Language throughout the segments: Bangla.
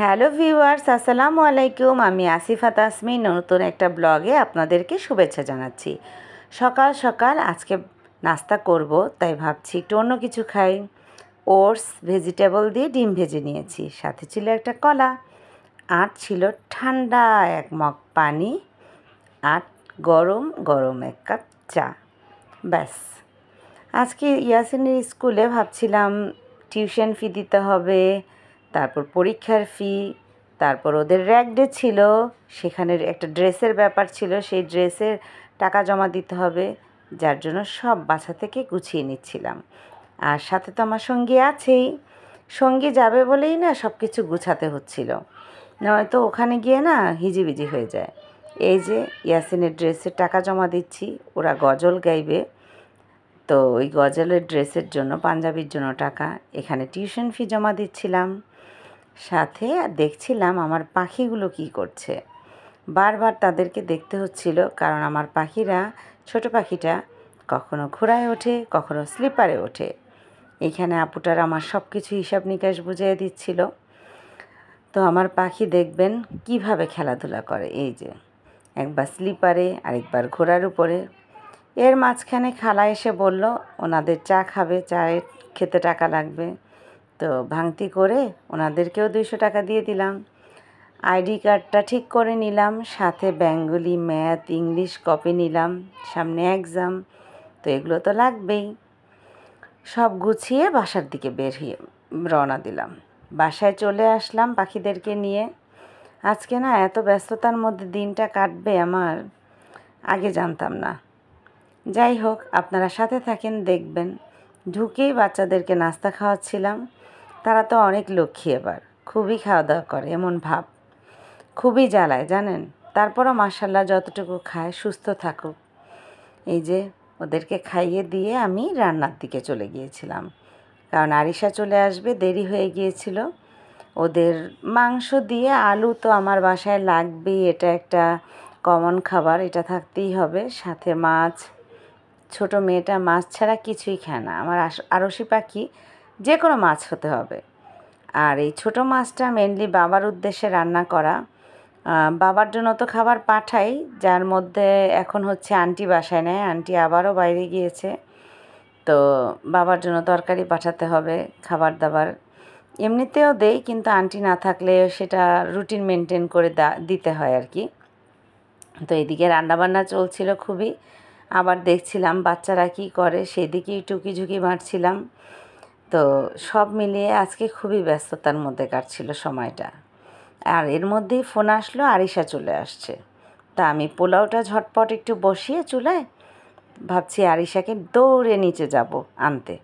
হ্যালো ভিউয়ার্স, আসসালামু আলাইকুম। আমি আসিফা তাসমিন নতুন একটা ব্লগে আপনাদেরকে শুভেচ্ছা জানাচ্ছি। সকাল সকাল আজকে নাস্তা করব, তাই ভাবছি একটু অন্য কিছু খাই। ওটস ভেজিটেবল দিয়ে ডিম ভেজে নিয়েছি, সাথে ছিল একটা কলা, আর ছিল ঠান্ডা এক মগ পানি, আর গরম গরম এক কাপ চা। ব্যাস। আজকে ইয়াসিনের স্কুলে ভাবছিলাম টিউশন ফি দিতে হবে, তারপর পরীক্ষার ফি, তারপর ওদের র্যাগ ডে ছিল, সেখানের একটা ড্রেসের ব্যাপার ছিল, সেই ড্রেসের টাকা জমা দিতে হবে, যার জন্য সব বাসা থেকে গুছিয়ে নিচ্ছিলাম। আর সাথে তো আমার সঙ্গী আছেই, সঙ্গী যাবে বলেই না সব কিছু গুছাতে হচ্ছিল, নয়তো ওখানে গিয়ে না হিজিবিজি হয়ে যায়। এই যে ইয়াসিনের ড্রেসের টাকা জমা দিচ্ছি, ওরা গজল গাইবে, তো ওই গজলের ড্রেসের জন্য, পাঞ্জাবির জন্য টাকা, এখানে টিউশন ফি জমা দিচ্ছিলাম, সাথে দেখছিলাম আমার পাখিগুলো কি করছে। বারবার তাদেরকে দেখতে হচ্ছিল, কারণ আমার পাখিরা, ছোট পাখিটা কখনো ঘোড়ায় ওঠে, কখনো স্লিপারে ওঠে। এখানে আপুটার আমার সব কিছু হিসাব নিকাশ বুঝিয়ে দিচ্ছিল। তো আমার পাখি দেখবেন কিভাবে খেলাধুলা করে, এই যে একবার স্লিপারে, আরেকবার ঘোড়ার উপরে। এর মাঝখানে খালা এসে বলল ওনাদের চা খাবে, চায়ের খেতে টাকা লাগবে, তো ভাঙতি করে ওনাদেরকেও 200 টাকা দিয়ে দিলাম। আইডি কার্ডটা ঠিক করে নিলাম, সাথে বেঙ্গলি, ম্যাথ, ইংলিশ কপি নিলাম, সামনে এক্সাম, তো এগুলো তো লাগবেই। সব গুছিয়ে বাসার দিকে বের হয়ে রওনা দিলাম। বাসায় চলে আসলাম পাখিদেরকে নিয়ে। আজকে না এত ব্যস্ততার মধ্যে দিনটা কাটবে আমার, আগে জানতাম না। যাই হোক, আপনারা সাথে থাকেন, দেখবেন। ঢুকেই বাচ্চাদেরকে নাস্তা খাওয়াচ্ছিলাম। তারা তো অনেক লক্ষ্মী, এবার খুবই খাওয়া দাওয়া করে, এমন ভাব। খুবই জ্বালায় জানেন, তারপরও মাশাল্লাহ যতটুকু খায় সুস্থ থাকুক। এই যে ওদেরকে খাইয়ে দিয়ে আমি রান্নার দিকে চলে গিয়েছিলাম, কারণ আরিশা চলে আসবে, দেরি হয়ে গিয়েছিল। ওদের মাংস দিয়ে আলু তো আমার বাসায় লাগবেই, এটা একটা কমন খাবার, এটা থাকতেই হবে, সাথে মাছ। ছোট মেয়েটা মাছ ছাড়া কিছুই খায় না। আমার আরশি পাখি যে কোনো মাছ হতে হবে। আর এই ছোট মাছটা মেনলি বাবার উদ্দেশ্যে রান্না করা। বাবার জন্য তো খাবার পাঠাই, যার মধ্যে এখন হচ্ছে আন্টি বাসায় নেয়, আন্টি আবারও বাইরে গিয়েছে, তো বাবার জন্য তরকারি পাঠাতে হবে, খাবার দাবার এমনিতেও দেই, কিন্তু আন্টি না থাকলে সেটা রুটিন মেনটেন করে দিতে হয় আর কি। তো এদিকে রান্নাবান্না চলছিল খুবই, আবার দেখছিলাম বাচ্চারা কী করে, সেদিকেই টুকিঝুঁকি মারছিলাম। তো সব মিলিয়ে আজকে খুবই ব্যস্ততার মধ্যে কাটছিল সময়টা। আর এর মধ্যেই ফোন আসলো, আরিশা চলে আসছে। তা আমি পোলাওটা ঝটপট একটু বসিয়ে চুলায়, ভাবছি আরিশাকে দৌড়ে নিচে যাব আনতে।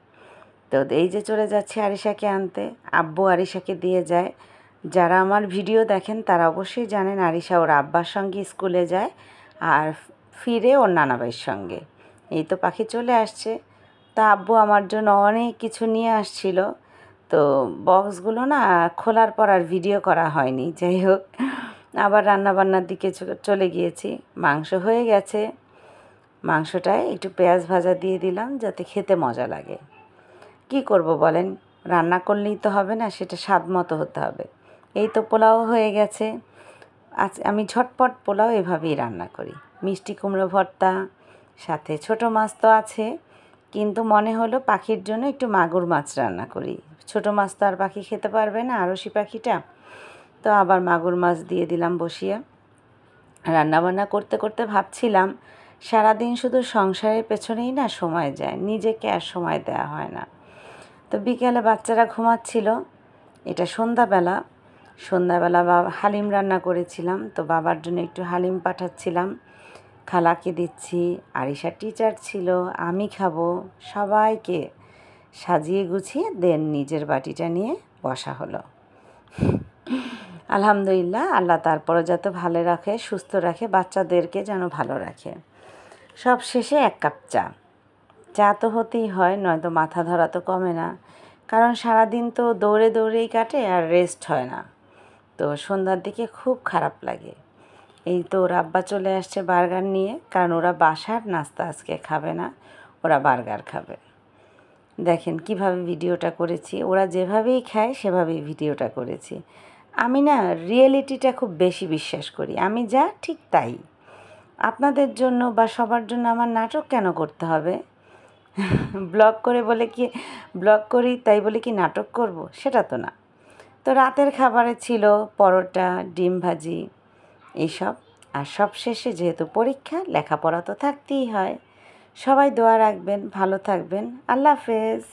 তো এই যে চলে যাচ্ছে আরিশাকে আনতে, আব্বু আরিশাকে দিয়ে যায়। যারা আমার ভিডিও দেখেন তারা অবশ্যই জানেন আরিশা ওর আব্বার সঙ্গে স্কুলে যায়, আর ফিরে ওর নানাভাইয়ের সঙ্গে। এই তো পাখি চলে আসছে। তা আব্বু আমার জন্য অনেক কিছু নিয়ে আসছিল, তো বক্সগুলো না খোলার পর আর ভিডিও করা হয়নি। যাই হোক, আবার রান্নাবান্নার দিকে চলে গিয়েছি। মাংস হয়ে গেছে, মাংসটায় একটু পেঁয়াজ ভাজা দিয়ে দিলাম যাতে খেতে মজা লাগে। কি করব বলেন, রান্না করলেই তো হবে না, সেটা স্বাদ মতো হতে হবে। এই তো পোলাও হয়ে গেছে। আজ আমি ঝটপট পোলাও এভাবেই রান্না করি। মিষ্টি কুমড়ো ভর্তা, সাথে ছোট মাছ তো আছে, কিন্তু মনে হলো পাখির জন্য একটু মাগুর মাছ রান্না করি। ছোট মাছ তো আর পাখি খেতে পারবে না, আরশি পাখিটা, তো আবার মাগুর মাছ দিয়ে দিলাম বসিয়ে। রান্নাবান্না করতে করতে ভাবছিলাম সারাদিন শুধু সংসারের পেছনেই না সময় যায়, নিজেকে আর সময় দেওয়া হয় না। তো বিকেলে বাচ্চারা ঘুমাচ্ছিল, এটা সন্ধ্যাবেলা হালিম রান্না করেছিলাম, তো বাবার জন্য একটু হালিম পাঠাচ্ছিলাম, খালাকে দিচ্ছি, আরিশা টিচার ছিল, আমি খাবো, সবাইকে সাজিয়ে গুছিয়ে দেন নিজের বাটিটা নিয়ে বসা হলো। আলহামদুলিল্লাহ, আল্লাহ তারপরে যাতে ভালো রাখে, সুস্থ রাখে, বাচ্চাদেরকে যেন ভালো রাখে। সব শেষে 1 কাপ চা তো হতেই হয়, নয়তো মাথা ধরা তো কমে না, কারণ সারাদিন তো দৌড়ে দৌড়েই কাটে আর রেস্ট হয় না। তো সন্ধ্যার দিকে খুব খারাপ লাগে। এই তো ওর আব্বা চলে আসছে বার্গার নিয়ে, কারণ ওরা বাসার নাস্তা আজকে খাবে না, ওরা বার্গার খাবে। দেখেন কিভাবে ভিডিওটা করেছি, ওরা যেভাবেই খায় সেভাবেই ভিডিওটা করেছি। আমি না রিয়েলিটিটা খুব বেশি বিশ্বাস করি, আমি যা ঠিক তাই। আপনাদের জন্য বা সবার জন্য আমার নাটক কেন করতে হবে? ব্লগ করি তাই বলে কি নাটক করব? সেটা তো না। তো রাতের খাবারে ছিল পরোটা, ডিম ভাজি এইসব। আর সব শেষে যেহেতু পরীক্ষা, লেখাপড়া তো থাকতেই হয়। সবাই দোয়া রাখবেন, ভালো থাকবেন। আল্লাহ হাফেজ।